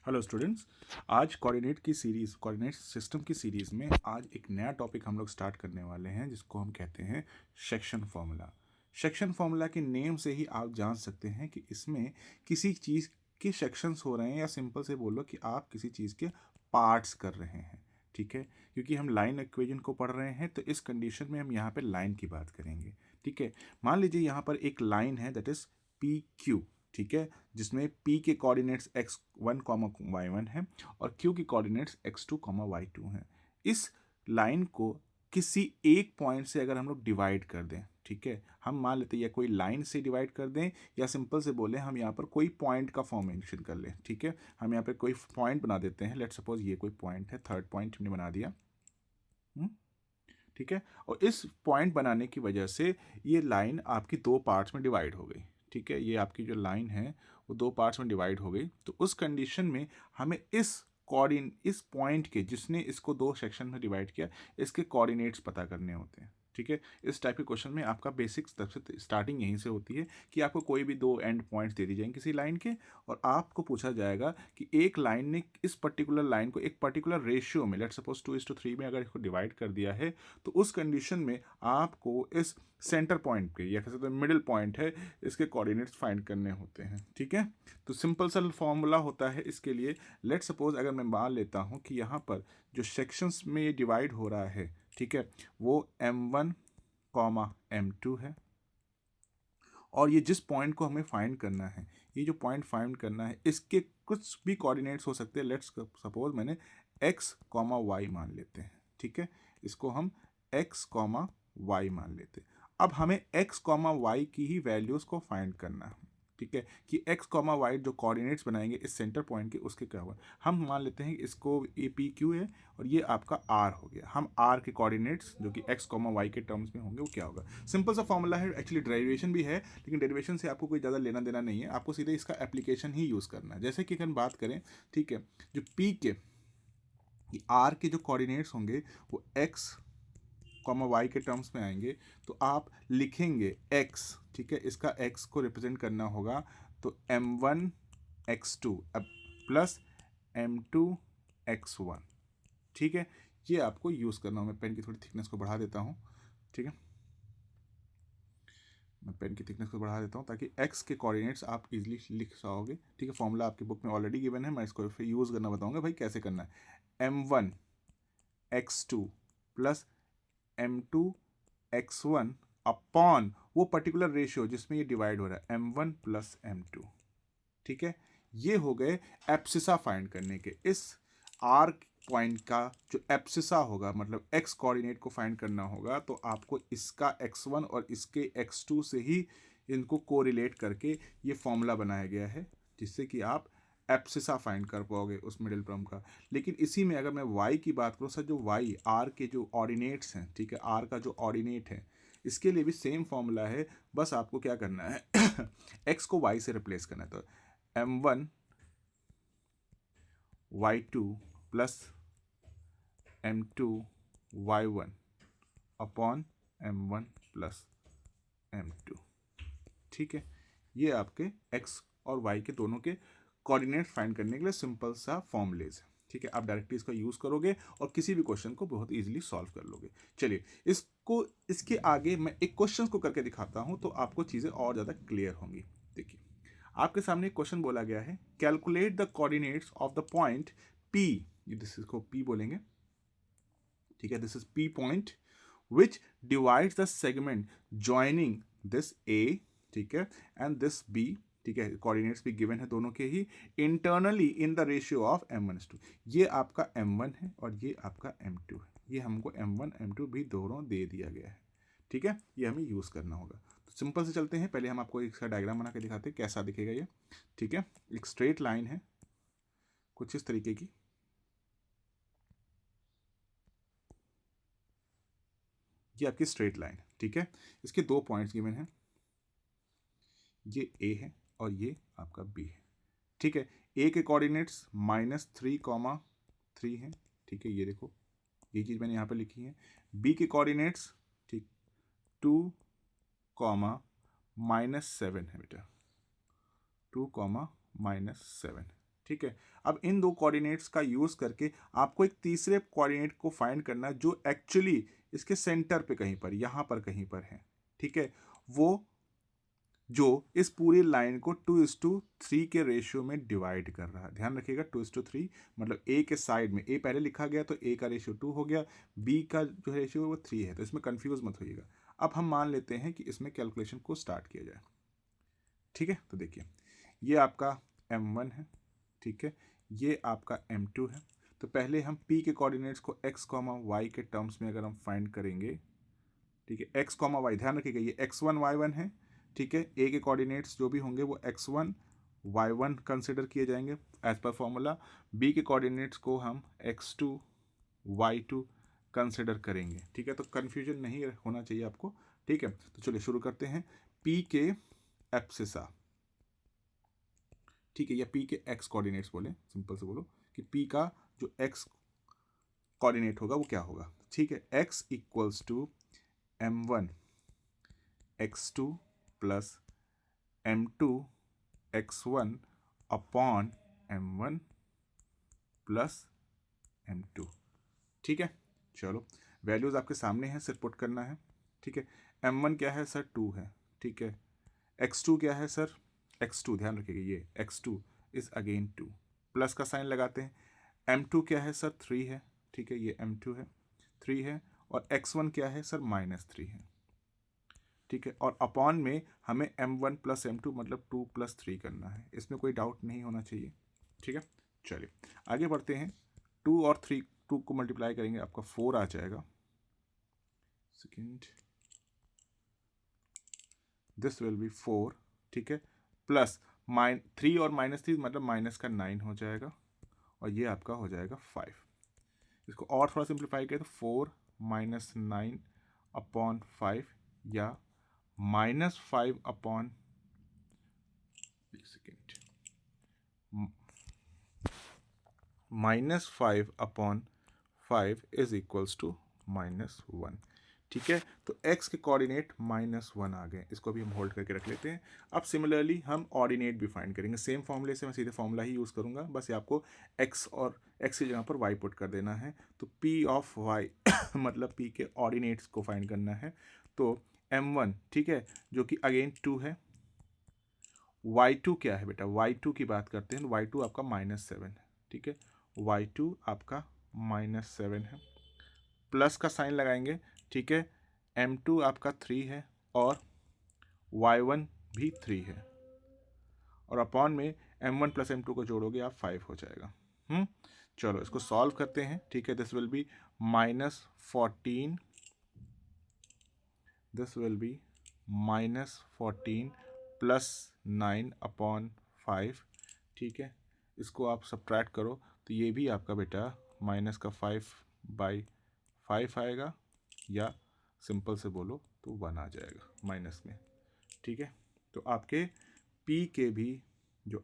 Hello students. आज coordinate system की series में आज एक नया टॉपिक हम लोग स्टार्ट करने वाले हैं जिसको हम कहते हैं सेक्शन फार्मूला। सेक्शन फार्मूला के नेम से ही आप जान सकते हैं कि इसमें किसी चीज़ के सेक्शंस हो रहे हैं, या सिंपल से बोलो कि आप किसी चीज़ के पार्ट्स कर रहे हैं। ठीक है, क्योंकि हम लाइन इक्वेशन को पढ़ रहे हैं तो इस कंडीशन में हम यहाँ पर लाइन की बात करेंगे। ठीक है, मान लीजिए यहाँ पर एक लाइन है दैट इज़ पी क्यू। ठीक है, जिसमें p के कोऑर्डिनेट्स x1 y1 है और q के कोऑर्डिनेट्स x2 y2 हैं। इस लाइन को किसी एक पॉइंट से अगर हम लोग डिवाइड कर दें, ठीक है, हम मान लेते हैं या कोई लाइन से डिवाइड कर दें, या सिंपल से बोलें हम यहाँ पर कोई पॉइंट का फॉर्मेशन कर लें। ठीक है, हम यहाँ पर कोई पॉइंट बना देते हैं। लेट्स सपोज ये कोई पॉइंट है, थर्ड पॉइंट हमने बना दिया। ठीक है, और इस पॉइंट बनाने की वजह से ये लाइन आपकी दो पार्ट्स में डिवाइड हो गई। ठीक है, ये आपकी जो लाइन है वो दो पार्ट्स में डिवाइड हो गई। तो उस कंडीशन में हमें इस पॉइंट के, जिसने इसको दो सेक्शन में डिवाइड किया, इसके कोऑर्डिनेट्स पता करने होते हैं। ठीक है, इस टाइप के क्वेश्चन में आपका बेसिक सबसे स्टार्टिंग यहीं से होती है कि आपको कोई भी दो एंड पॉइंट्स दे दी जाएंगे किसी लाइन के, और आपको पूछा जाएगा कि एक लाइन ने इस पर्टिकुलर लाइन को एक पर्टिकुलर रेशियो में, लेट्स सपोज 2:3 में अगर इसको डिवाइड कर दिया है, तो उस कंडीशन में आपको इस सेंटर पॉइंट पे, या कह सकते हैं मिडिल पॉइंट है, इसके कोऑर्डिनेट्स फाइंड करने होते हैं। ठीक है, तो सिंपल सा फॉर्मूला होता है इसके लिए। लेट्स सपोज अगर मैं मान लेता हूँ कि यहाँ पर जो सेक्शंस में ये डिवाइड हो रहा है, ठीक है, वो m1 m2 है, और ये जिस पॉइंट को हमें फाइंड करना है, ये जो पॉइंट फाइंड करना है, इसके कुछ भी कोऑर्डिनेट्स हो सकते हैं। लेट्स सपोज मैंने x y मान लेते हैं। ठीक है, इसको हम x y मान लेते हैं। अब हमें x y की ही वैल्यूज़ को फाइंड करना है। ठीक है, कि x y जो कोऑर्डिनेट्स बनाएंगे इस सेंटर पॉइंट के, उसके क्या हुआ, हम मान लेते हैं कि इसको ए पी क्यू है और ये आपका r हो गया। हम r के कोऑर्डिनेट्स जो कि x y के टर्म्स में होंगे वो क्या होगा। सिंपल सा फॉर्मूला है, एक्चुअली डेरिवेशन भी है, लेकिन डेरिवेशन से आपको कोई ज़्यादा लेना देना नहीं है, आपको सीधे इसका एप्लीकेशन ही यूज़ करना है। जैसे कि अगर बात करें, ठीक है, जो p के r के जो कोऑर्डिनेट्स होंगे वो x y के टर्म्स में आएंगे, तो आप लिखेंगे x। ठीक है, इसका x को रिप्रेजेंट करना होगा तो m1 x2 plus m2 x1। ठीक है, ये आपको यूज़ करना होगा। मैं पेन की थोड़ी थिकनेस को बढ़ा देता हूँ। ठीक है, मैं पेन की थिकनेस को बढ़ा देता हूँ ताकि x के कोऑर्डिनेट्स आप इजीली लिख सकोगे। ठीक है, फॉर्मूला आपकी बुक में ऑलरेडी गिवन है, मैं इसको फिर यूज़ करना बताऊँगा भाई कैसे करना है। m1 x2 plus m2 x1 upon वो पर्टिकुलर रेशियो जिसमें ये डिवाइड हो रहा है, m1 प्लस m2। ठीक है, ये हो गए एप्सिसा फाइंड करने के। इस r पॉइंट का जो एप्सिसा होगा, मतलब x कोऑर्डिनेट को फाइंड करना होगा, तो आपको इसका x1 और इसके x2 से ही इनको कोरिलेट करके ये फॉर्मूला बनाया गया है, जिससे कि आप एप्सिसा फाइंड कर पाओगे उस मिडिल टर्म का। लेकिन इसी में अगर मैं y की बात करूँ सर, जो y r के जो ऑर्डिनेट्स हैं, ठीक है, r का जो ऑर्डिनेट है, इसके लिए भी सेम फॉर्मूला है, बस आपको क्या करना है x को y से रिप्लेस करना है। तो m1 y2 plus m2 y1 upon m1 plus m2। ठीक है, ये आपके x और y के दोनों के कोऑर्डिनेट फाइंड करने के लिए सिंपल सा फॉर्मूलेज है। ठीक है, आप डायरेक्टली इसका यूज़ करोगे और किसी भी क्वेश्चन को बहुत इजीली सॉल्व कर लोगे। चलिए, इसके आगे मैं एक क्वेश्चन को करके दिखाता हूँ तो आपको चीज़ें और ज़्यादा क्लियर होंगी। देखिए, आपके सामने एक क्वेश्चन बोला गया है, calculate the coordinates of the point P, इसको P बोलेंगे। ठीक है, this is P point which divides the segment joining this A, ठीक है, एंड दिस B। ठीक है, कोऑर्डिनेट्स भी गिवन है दोनों के ही, internally in the ratio of m1:2। ये आपका m1 है और ये आपका m2 है। ये हमको m1 m2 भी दोनों दे दिया गया है। ठीक है, ये हमें यूज़ करना होगा। तो सिंपल से चलते हैं, पहले हम आपको इसका डायग्राम बना के दिखाते हैं कैसा दिखेगा ये। ठीक है, एक स्ट्रेट लाइन है कुछ इस तरीके की। ये आपकी स्ट्रेट लाइन है। ठीक है, इसके दो पॉइंट्स गिवन हैं, ये A है और ये आपका B है। ठीक है, A के कोऑर्डिनेट्स -3, 3 हैं। ठीक है, ये देखो, ये चीज़ मैंने यहाँ पे लिखी है। B के कोऑर्डिनेट्स, ठीक, 2, -7 है बेटा, 2, -7। ठीक है। अब इन दो कोऑर्डिनेट्स का यूज़ करके आपको एक तीसरे कोऑर्डिनेट को फाइंड करना जो एक्चुअली इसके सेंटर पे कहीं पर, यहाँ पर कहीं पर है, ठीक है, वो जो इस पूरी लाइन को 2:3 के रेशियो में डिवाइड कर रहा है। ध्यान रखिएगा 2:3 मतलब ए के साइड में, ए पहले लिखा गया तो ए का रेशियो 2 हो गया, बी का जो रेशियो है वो 3 है, तो इसमें कंफ्यूज मत होइएगा। अब हम मान लेते हैं कि इसमें कैलकुलेशन को स्टार्ट किया जाए, ठीक है। तो देखिए ये आपका m1 है, ठीक है, ये आपका m2 है। तो पहले हम p के कोऑर्डिनेट्स को x, y के टर्म्स में अगर हम फाइंड करेंगे, ठीक है, x, y, ध्यान रखिएगा ये x1 y1 है, ठीक है। a के कोऑर्डिनेट्स जो भी होंगे वो x1 y1 कंसिडर किए जाएंगे एज पर फॉर्मूला, b के कोऑर्डिनेट्स को हम x2 y2 कंसिडर करेंगे, ठीक है। तो कन्फ्यूजन नहीं होना चाहिए आपको, ठीक है। तो चलिए शुरू करते हैं। p के एब्सिसा, ठीक है, या p के x कोऑर्डिनेट्स बोले, सिंपल से बोलो कि p का जो x कोऑर्डिनेट होगा वो क्या होगा, ठीक है। x equals to m1 x2 plus m2 x1 upon m1 plus m2, ठीक है। चलो वैल्यूज आपके सामने हैं, सिर्फ पुट करना है, ठीक है। m1 क्या है सर 2 है, ठीक है। x2 क्या है सर, x2 ध्यान रखिएगा ये x2 इज अगेन 2, प्लस का साइन लगाते हैं। m2 क्या है सर 3 है, ठीक है, ये m2 है 3 है, और x1 क्या है सर -3 है, ठीक है। और अपॉन में हमें m1 प्लस m2 मतलब 2 + 3 करना है, इसमें कोई डाउट नहीं होना चाहिए, ठीक है। चलिए आगे बढ़ते हैं। 2 और 3 2 को मल्टीप्लाई करेंगे आपका 4 आ जाएगा, सेकेंड दिस विल बी 4, ठीक है, प्लस 3 और -3 मतलब माइनस का 9 हो जाएगा, और ये आपका हो जाएगा 5। इसको और थोड़ा सिंप्लीफाई करें तो 4 - 9 अपॉन 5 या -5 upon -5 upon 5 is equals to -1, ठीक है। तो x के कोऑर्डिनेट -1 आ गए, इसको भी हम होल्ड करके रख लेते हैं। अब सिमिलरली हम ऑर्डिनेट भी फाइंड करेंगे, सेम फॉर्मूले से मैं सीधे फॉर्मूला ही यूज़ करूंगा, बस ये आपको x और x की जगह पर y पुट कर देना है। तो p ऑफ y मतलब p के ऑर्डिनेट्स को फाइंड करना है। तो m1, ठीक है, जो कि अगेन 2 है, y2 क्या है बेटा, y2 की बात करते हैं, y2 आपका -7 है, ठीक है, y2 आपका -7 है, प्लस का साइन लगाएंगे, ठीक है। m2 आपका 3 है और y1 भी 3 है, और अपॉन में m1 प्लस m2 को जोड़ोगे आप 5 हो जाएगा। चलो इसको सॉल्व करते हैं, ठीक है। This will B -14, this will B -14 plus 9 upon 5, ठीक है। इसको आप सब्ट्रैक्ट करो तो ये भी आपका बेटा -5/5 आएगा, या सिंपल से बोलो तो 1 आ जाएगा माइनस में, ठीक है। तो आपके p के भी जो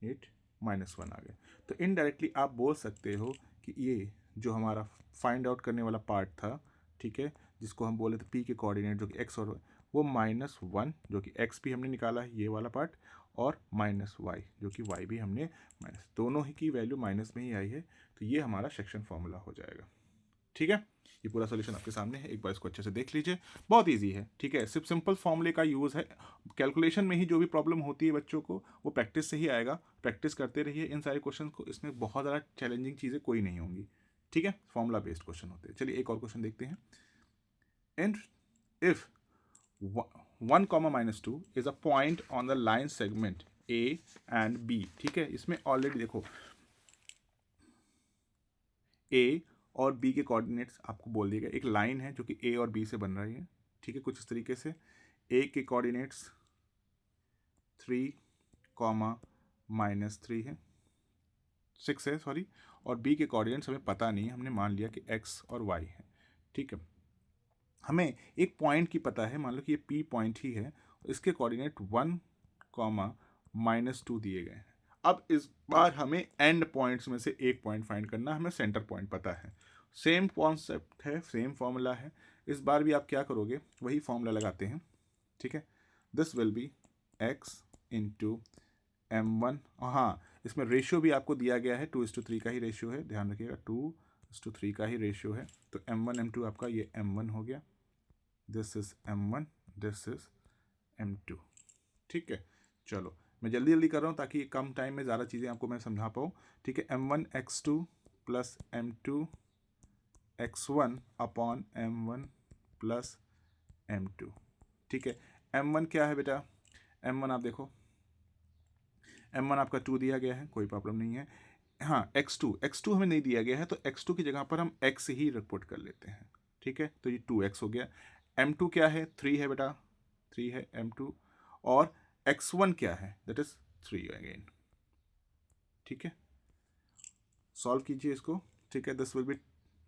8 -1 आ गए। तो इनडायरेक्टली आप बोल सकते हो कि ये जो हमारा फाइंड आउट करने वाला पार्ट था, ठीक है, जिसको हम बोले थे p के कोऑर्डिनेट जो कि x और वो -1 जो कि x भी हमने निकाला है ये वाला पार्ट, और -y जो कि y भी हमने माइनस, दोनों ही की वैल्यू माइनस में ही आई है। तो ये हमारा सेक्शन फॉर्मूला हो जाएगा, ठीक है। ये पूरा सॉल्यूशन आपके सामने है, एक बार इसको अच्छे से देख लीजिए, बहुत इजी है, ठीक है। सिर्फ सिंपल फॉर्मूले का यूज़ है, कैलकुलेशन में ही जो भी प्रॉब्लम होती है बच्चों को वो प्रैक्टिस से ही आएगा, प्रैक्टिस करते रहिए इन सारे क्वेश्चन को, इसमें बहुत ज़्यादा चैलेंजिंग चीज़ें कोई नहीं होंगी, ठीक है, फॉर्मूला बेस्ड क्वेश्चन होते हैं। चलिए एक और क्वेश्चन देखते हैं। And if 1, -2 is a point on the line segment A and B, ठीक है। इसमें ऑलरेडी देखो A और B के कोऑर्डिनेट्स आपको बोल दिए गए, एक लाइन है जो कि A और B से बन रही है, ठीक है, कुछ इस तरीके से। A के कोऑर्डिनेट्स 3, -3 है, 6 है सॉरी, और B के कोऑर्डिनेट्स हमें पता नहीं है, हमने मान लिया कि X और Y है, ठीक है। हमें एक पॉइंट की पता है, मान लो कि ये P पॉइंट ही है, इसके कोऑर्डिनेट 1, -2 दिए गए हैं। अब इस बार हमें एंड पॉइंट्स में से एक पॉइंट फाइंड करना है, हमें सेंटर पॉइंट पता है, सेम कॉन्सेप्ट है, सेम फॉर्मूला है। इस बार भी आप क्या करोगे, वही फॉर्मूला लगाते हैं, ठीक है। This will be x into m1, हाँ इसमें रेशियो भी आपको दिया गया है, 2:3 का ही रेशियो है, ध्यान रखिएगा 2:3 का ही रेशियो है। तो M1 M2 आपका ये M1 हो गया, this is M1, this is M2। ठीक है, चलो मैं जल्दी जल्दी कर रहा हूँ ताकि कम टाइम में ज़्यादा चीज़ें आपको मैं समझा पाऊँ। ठीक है, M1 X2 plus M2 X1 upon M1 plus M2। ठीक है, M1 क्या है बेटा, M1 आप देखो, M1 आपका 2 दिया गया है, कोई प्रॉब्लम नहीं है। हाँ, X2 हमें नहीं दिया गया है, तो X2 की जगह पर हम X ही रिपोर्ट कर लेते हैं। ठीक है, तो ये 2X हो गया। M2 क्या है, 3 है बेटा, 3 है M2। और X1 क्या है, दैट इज 3 अगेन। ठीक है, सॉल्व कीजिए इसको। ठीक है, दिस विल बी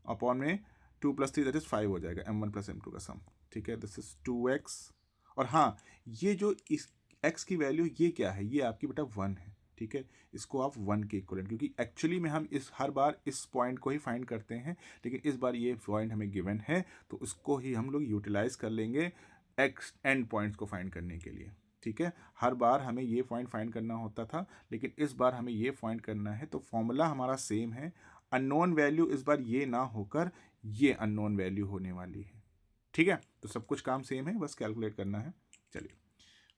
अपॉन में 2 + 3 दैट इज 5 हो जाएगा, M1 + M2 का सम। ठीक है, दिस इज 2X। और हाँ, ये जो इस X की वैल्यू ये क्या है, ये आपकी बेटा 1 है। ठीक है, इसको आप 1 के इक्वलेंट, क्योंकि एक्चुअली में हम इस हर बार इस पॉइंट को ही फाइंड करते हैं, लेकिन इस बार ये पॉइंट हमें गिवन है तो उसको ही हम लोग यूटिलाइज कर लेंगे एक्स एंड पॉइंट्स को फाइंड करने के लिए। ठीक है, हर बार हमें ये पॉइंट फाइंड करना होता था, लेकिन इस बार हमें ये फाइंड करना है, तो फॉर्मूला हमारा सेम है। अननोन वैल्यू इस बार ये ना होकर ये अननोन वैल्यू होने वाली है। ठीक है, तो सब कुछ काम सेम है, बस कैलकुलेट करना है। चलिए,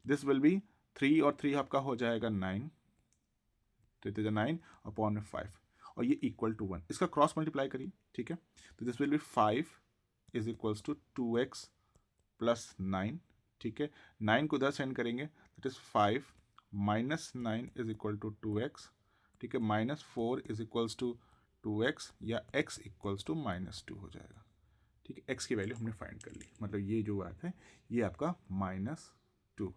दिस विल बी 3 और 3 आपका हो जाएगा 9, तो इट इज 9 अपॉन 5, और ये इक्वल टू 1, इसका क्रॉस मल्टीप्लाई करिए। ठीक है, तो this will be 5 is equals to 2x plus 9। ठीक है, 9 को 10 सेंड करेंगे, that is 5 minus 9 is equal to 2x। ठीक है, -4 इज इक्वल्स टू 2x, या x इक्वल्स टू -2 हो जाएगा। ठीक है, x की वैल्यू हमने फाइंड कर ली, मतलब ये जो बात है ये आपका -2।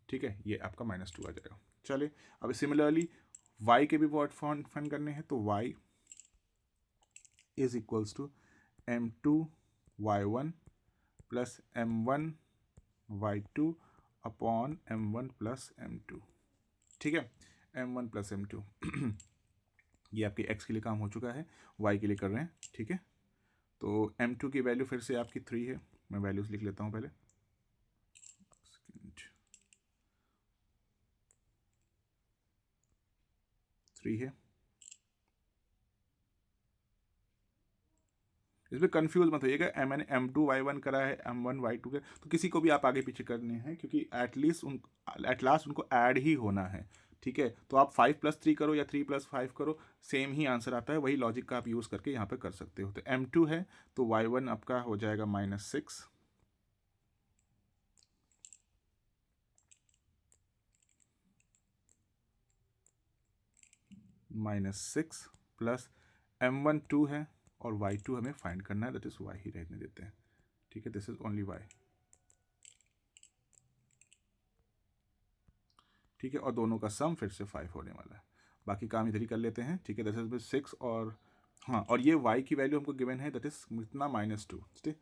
ठीक है, ये आपका -2 आ जाएगा। चलिए, अब सिमिलरली y के भी वर्ड फाइंड करने हैं, तो y is equals to M2 y1 plus M1 y2 upon M1 plus M2। ठीक है, M1 प्लस M2 ये आपके x के लिए काम हो चुका है, y के लिए कर रहे हैं। ठीक है, तो M2 की वैल्यू फिर से आपकी 3 है, मैं वैल्यूज लिख लेता हूँ पहले। 3 है, इसमें कंफ्यूज मत होइएगा, मैंने M2 y1 करा है, M1 y2 का, तो किसी को भी आप आगे पीछे करने हैं, क्योंकि एट लास्ट उनको ऐड ही होना है। ठीक है, तो आप 5 + 3 करो या 3 + 5 करो, सेम ही आंसर आता है, वही लॉजिक का आप यूज़ करके यहाँ पे कर सकते हो। तो M2 है, तो y1 आपका हो जाएगा -6, -6 प्लस M1 2 है, और y2 हमें फाइंड करना है, दैट इज y ही रहने देते हैं। ठीक है, दिस इज ओनली y। ठीक है, और दोनों का सम फिर से 5 होने वाला है, बाकी काम इधर ही कर लेते हैं। ठीक है, दैट इज 6, और हाँ, और ये y की वैल्यू हमको गिवन है, दैट इज कितना -2। ठीक है,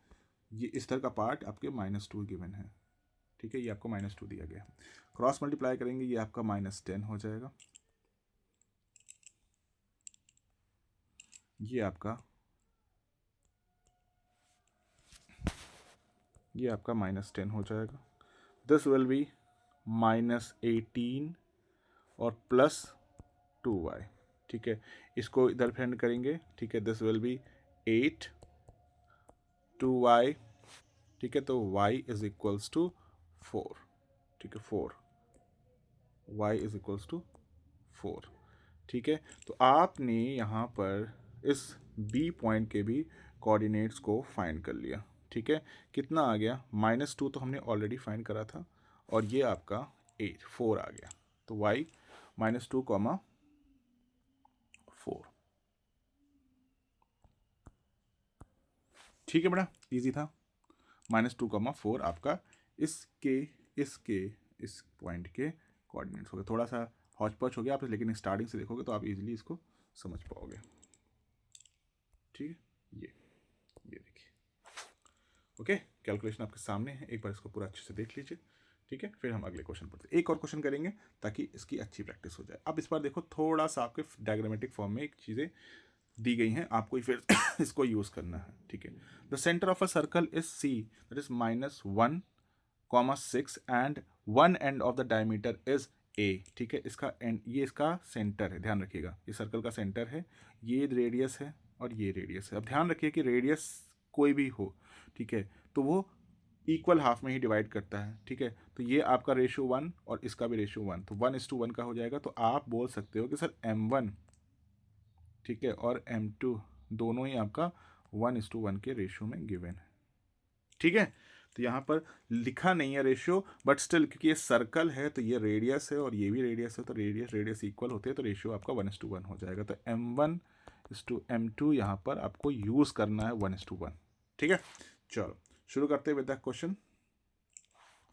ये इस तरह का पार्ट आपके -2 गिवन है। ठीक है, ये आपको -2 दिया गया है, क्रॉस मल्टीप्लाई करेंगे, ये आपका -10 हो जाएगा, ये आपका -10 हो जाएगा। दिस विल बी -18 और +2y। ठीक है, इसको इधर फ्रेंड करेंगे। ठीक है, दिस विल बी 8 2y। ठीक है, तो y इज इक्वल्स टू 4। ठीक है, 4, y इज इक्वल्स टू 4। ठीक है, तो आपने यहाँ पर इस b पॉइंट के भी कोऑर्डिनेट्स को फाइंड कर लिया। ठीक है, कितना आ गया, -2 तो हमने ऑलरेडी फाइंड करा था, और ये आपका 4 आ गया, तो y -2, 4। ठीक है बेटा, इजी था। -2, 4 आपका इसके इसके इस पॉइंट के कोऑर्डिनेट्स हो गए। थोड़ा सा हौच पौच हो गया आप, लेकिन स्टार्टिंग से देखोगे तो आप इजीली इसको समझ पाओगे। ठीक है, ये देखिए, ओके, कैलकुलेशन आपके सामने है, एक बार इसको पूरा अच्छे से देख लीजिए। ठीक है, फिर हम अगले क्वेश्चन पर एक और क्वेश्चन करेंगे ताकि इसकी अच्छी प्रैक्टिस हो जाए। अब इस बार देखो, थोड़ा सा आपके डायग्रामेटिक फॉर्म में एक चीज़ें दी गई हैं, आपको फिर इसको यूज़ करना है। ठीक है, the centre of a circle is C, that is -1, 6, and one end of the diameter is a, ठीक है, इसका एंड, ये इसका सेंटर है, ध्यान रखिएगा, ये सर्कल का सेंटर है, ये रेडियस है और ये रेडियस है। अब ध्यान रखिए कि रेडियस कोई भी हो, ठीक है, तो वो इक्वल हाफ में ही डिवाइड करता है, ठीक है। तो ये आपका रेशियो 1 और इसका भी रेशियो 1, तो 1:1 का हो जाएगा। तो आप बोल सकते हो कि सर M1, ठीक है, और M2 दोनों ही आपका 1:1 के रेशियो में गिवन है, ठीक है। तो यहाँ पर लिखा नहीं है रेशियो, बट स्टिल क्योंकि ये सर्कल है तो ये रेडियस है और ये भी रेडियस है, तो रेडियस रेडियस इक्वल होते हैं, तो रेशियो आपका 1:1 हो जाएगा। तो M1:M2 यहाँ पर आपको यूज़ करना है 1:1, ठीक है। चलो शुरू करते हैं विद द क्वेश्चन।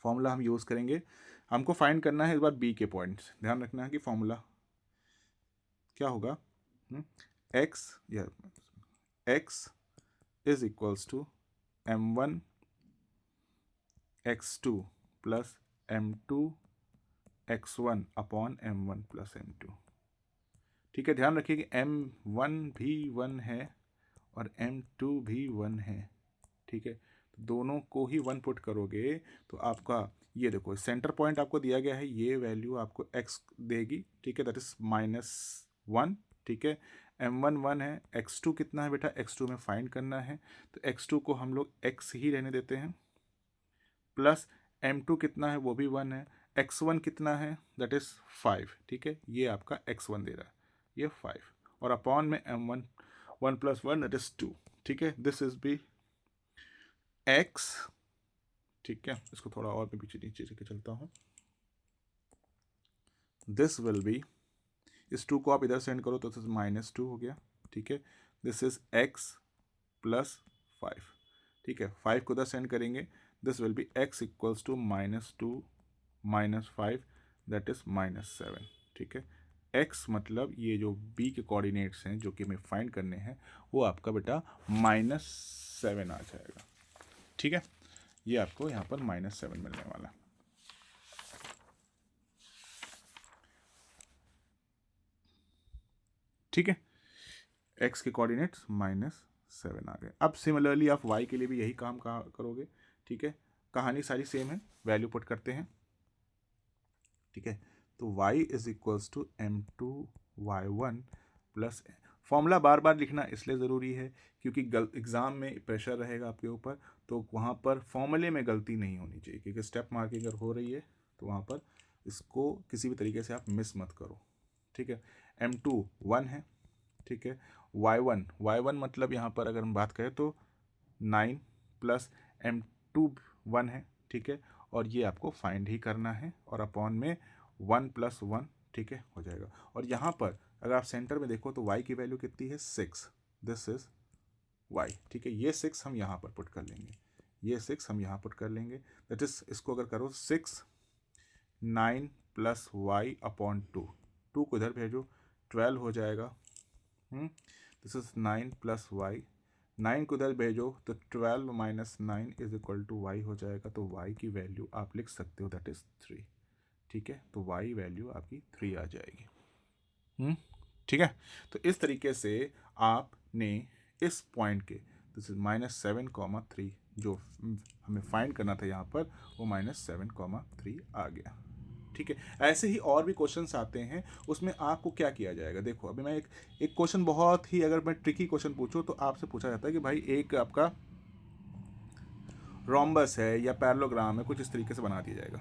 फॉर्मूला हम यूज़ करेंगे, हमको फाइंड करना है इस बार बी के पॉइंट्स। ध्यान रखना है कि फॉर्मूला क्या होगा, एक्स या x is equals to M1 x2 plus M2 x1 upon M1 plus M2, ठीक है। ध्यान रखिए कि M1 भी 1 है और M2 भी 1 है, ठीक है। तो दोनों को ही 1 पुट करोगे तो आपका ये देखो सेंटर पॉइंट आपको दिया गया है, ये वैल्यू आपको x देगी, ठीक है, दैट इज -1, ठीक है। M1 1 है, x2 कितना है बेटा, x2 में फाइंड करना है, तो x2 को हम लोग x ही रहने देते हैं, प्लस M2 कितना है, वो भी 1 है, x1 कितना है, दैट इज 5, ठीक है, ये आपका x1 दे रहा है, ये 5, और अपॉन में M1 1 + 1 दैट इज 2, ठीक है। दिस इज बी x, ठीक है। इसको थोड़ा और मैं पीछे नीचे लेके चलता हूँ। दिस विल बी, इस 2 को आप इधर सेंड करो तो दिस -2 हो गया, ठीक है। दिस इज x + 5, ठीक है। 5 को इधर सेंड करेंगे, this will be x equals to -2 - 5 that is -7, ठीक है। x मतलब ये जो b के कोऑर्डिनेट्स हैं जो कि हमें फाइंड करने हैं, वो आपका बेटा -7 आ जाएगा, ठीक है। ये आपको यहाँ पर -7 मिलने वाला, ठीक है। x के कोऑर्डिनेट्स -7 आ गए। अब सिमिलरली आप y के लिए भी यही काम करोगे, ठीक है। कहानी सारी सेम है, वैल्यू पुट करते हैं, ठीक है। तो y is equals to M2y1 plus, formula बार बार लिखना इसलिए ज़रूरी है क्योंकि एग्ज़ाम में प्रेशर रहेगा आपके ऊपर, तो वहाँ पर फॉर्मूले में गलती नहीं होनी चाहिए, क्योंकि स्टेप मार्किंग अगर हो रही है तो वहाँ पर इसको किसी भी तरीके से आप मिस मत करो, ठीक है। M2 1 है, ठीक है। y1 मतलब यहाँ पर अगर हम बात करें तो 9 प्लस M2 1 है, ठीक है, और ये आपको फाइंड ही करना है, और अपॉन में 1 + 1, ठीक है, हो जाएगा। और यहाँ पर अगर आप सेंटर में देखो तो y की वैल्यू कितनी है, 6, दिस इज y, ठीक है। ये 6 हम यहाँ पर पुट कर लेंगे, ये 6 हम यहाँ पुट कर लेंगे, दैट इज, इसको अगर करो 6 9 + y अपॉन 2, 2 को इधर भेजो, 12 हो जाएगा, दिस इज 9 + y, 9 को इधर भेजो तो 12 - 9 इज इक्वल टू y हो जाएगा। तो y की वैल्यू आप लिख सकते हो दैट इज 3, ठीक है। तो y वैल्यू आपकी 3 आ जाएगी, ठीक है। तो इस तरीके से आपने इस पॉइंट के, दिस इज -7, 3 जो हमें फाइंड करना था यहाँ पर, वो -7, 3 आ गया, ठीक है। ऐसे ही और भी क्वेश्चंस आते हैं, उसमें आपको क्या किया जाएगा, देखो अभी मैं एक क्वेश्चन बहुत ही, अगर मैं ट्रिकी क्वेश्चन पूछूं तो आपसे पूछा जाता है कि भाई एक आपका रोम्बस है या पैरेललोग्राम है, कुछ इस तरीके से बना दिया जाएगा,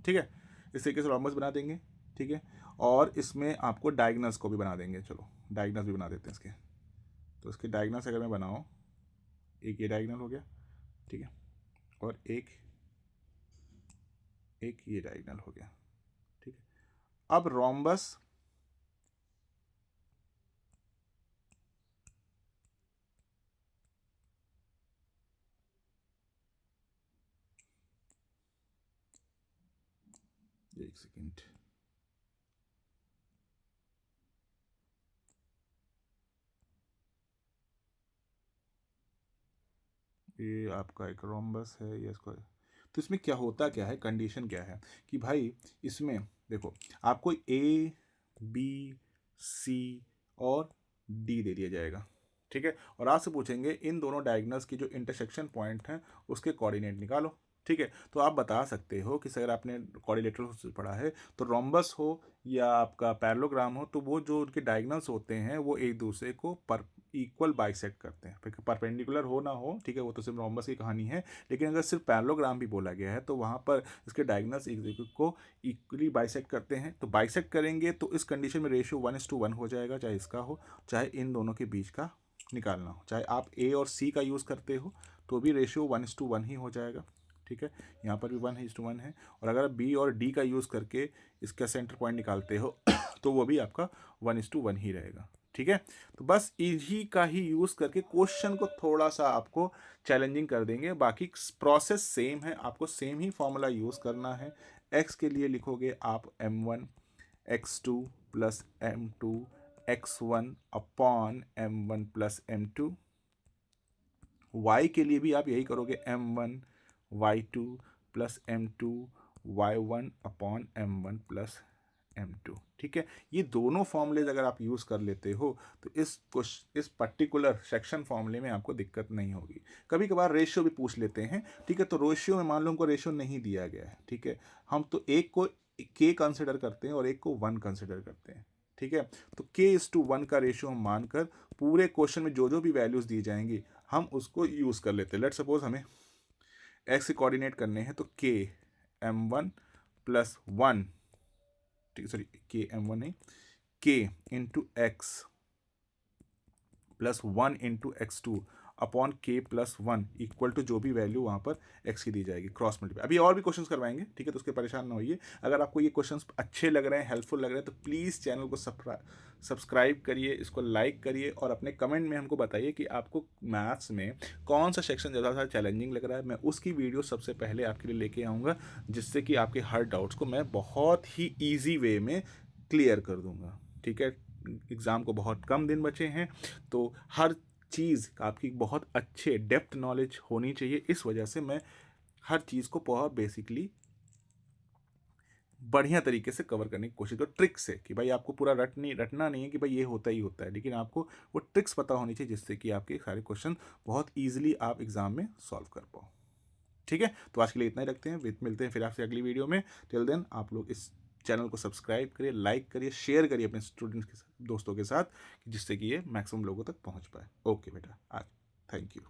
ठीक है। इस तरीके से रोम्बस बना देंगे, ठीक है, और इसमें आपको डायगनल्स को भी बना देंगे, चलो डायगनल्स भी बना देते हैं इसके। तो इसके डायगनल्स अगर मैं बनाऊँ, एक ये डायगनल हो गया, ठीक है, और एक ये डायगनल हो गया, ठीक है। अब रोम्बस एक सेकेंड, ये आपका एक रोम्बस है, ये इसको, तो इसमें क्या होता क्या है, कंडीशन क्या है कि भाई इसमें देखो आपको A B C और D दे दिया जाएगा, ठीक है। और आपसे पूछेंगे इन दोनों डायगोनल्स की जो इंटरसेक्शन पॉइंट हैं उसके कोऑर्डिनेट निकालो, ठीक है। तो आप बता सकते हो कि अगर आपने क्वाड्रिलेटरल पढ़ा है तो रोम्बस हो या आपका पैरेललोग्राम हो, तो वो जो उनके डायगोनल्स होते हैं वो एक दूसरे को पर इक्वल बाइसेक्ट करते हैं। फिर परपेंडिकुलर हो ना हो, ठीक है, वो तो सिर्फ रोम्बस की कहानी है। लेकिन अगर सिर्फ पैरेललोग्राम भी बोला गया है तो वहाँ पर इसके डायगोनल्स एक दूसरे को इक्वली बाइसेक्ट करते हैं। तो बाइसेक्ट करेंगे तो इस कंडीशन में रेशियो 1:1 हो जाएगा, चाहे इसका हो चाहे इन दोनों के बीच का निकालना हो। चाहे आप ए और सी का यूज़ करते हो तो भी रेशियो 1:1 ही हो जाएगा, ठीक है। यहाँ पर भी 1:1 है। और अगर आप बी और डी का यूज़ करके इसका सेंटर पॉइंट निकालते हो तो वो भी आपका 1:1 ही रहेगा, ठीक है। तो बस इन्हीं का ही यूज़ करके क्वेश्चन को थोड़ा सा आपको चैलेंजिंग कर देंगे। बाकी प्रोसेस सेम है, आपको सेम ही फॉर्मूला यूज़ करना है। एक्स के लिए लिखोगे आप m1 x2 plus m2 x1 upon m1 plus m2। y के लिए भी आप यही करोगे, m1 y2 plus m2 y1 upon m1 plus m2, ठीक है। ये दोनों फॉर्मूलेज अगर आप यूज़ कर लेते हो तो इस पर्टिकुलर सेक्शन फॉर्मूले में आपको दिक्कत नहीं होगी। कभी कभार रेशियो भी पूछ लेते हैं, ठीक है। तो रेशियो में मान लो हमको रेशियो नहीं दिया गया है, ठीक है, हम तो एक को k कंसिडर करते हैं और एक को 1 कंसिडर करते हैं, ठीक है। तो k:1 का रेशियो हम मानकर पूरे क्वेश्चन में जो जो भी वैल्यूज़ दी जाएंगी हम उसको यूज़ कर लेते हैं। लेट सपोज हमें x के कोऑर्डिनेट करने हैं तो k m1 प्लस 1, ठीक, सॉरी k m1 नहीं, k into x plus 1 into x2 upon k plus 1 equal to जो भी वैल्यू वहाँ पर x की दी जाएगी क्रॉस मल्टीप्लाई। अभी और भी क्वेश्चंस करवाएंगे, ठीक है, तो उसके परेशान ना होइए। अगर आपको ये क्वेश्चंस अच्छे लग रहे हैं, हेल्पफुल लग रहे हैं, तो प्लीज़ चैनल को सब्सक्राइब करिए, इसको लाइक करिए और अपने कमेंट में हमको बताइए कि आपको मैथ्स में कौन सा सेक्शन ज़्यादा चैलेंजिंग लग रहा है। मैं उसकी वीडियो सबसे पहले आपके लिए लेके आऊँगा, जिससे कि आपके हर डाउट्स को मैं बहुत ही ईजी वे में क्लियर कर दूँगा, ठीक है। एग्ज़ाम को बहुत कम दिन बचे हैं, तो हर चीज़ आपकी बहुत अच्छे डेप्थ नॉलेज होनी चाहिए। इस वजह से मैं हर चीज़ को बहुत बेसिकली बढ़िया तरीके से कवर करने की कोशिश करो, ट्रिक से, कि भाई आपको पूरा रटना नहीं है कि भाई ये होता ही होता है, लेकिन आपको वो ट्रिक्स पता होनी चाहिए जिससे कि आपके सारे क्वेश्चन बहुत ईजिली आप एग्जाम में सॉल्व कर पाओ, ठीक है। तो आज के लिए इतना ही रखते हैं, मिलते हैं फिर आपसे अगली वीडियो में। टिल देन आप लोग इस चैनल को सब्सक्राइब करिए, लाइक करिए, शेयर करिए अपने स्टूडेंट्स के साथ, दोस्तों के साथ, जिससे कि ये मैक्सिमम लोगों तक पहुंच पाए। ओके बेटा, आज थैंक यू।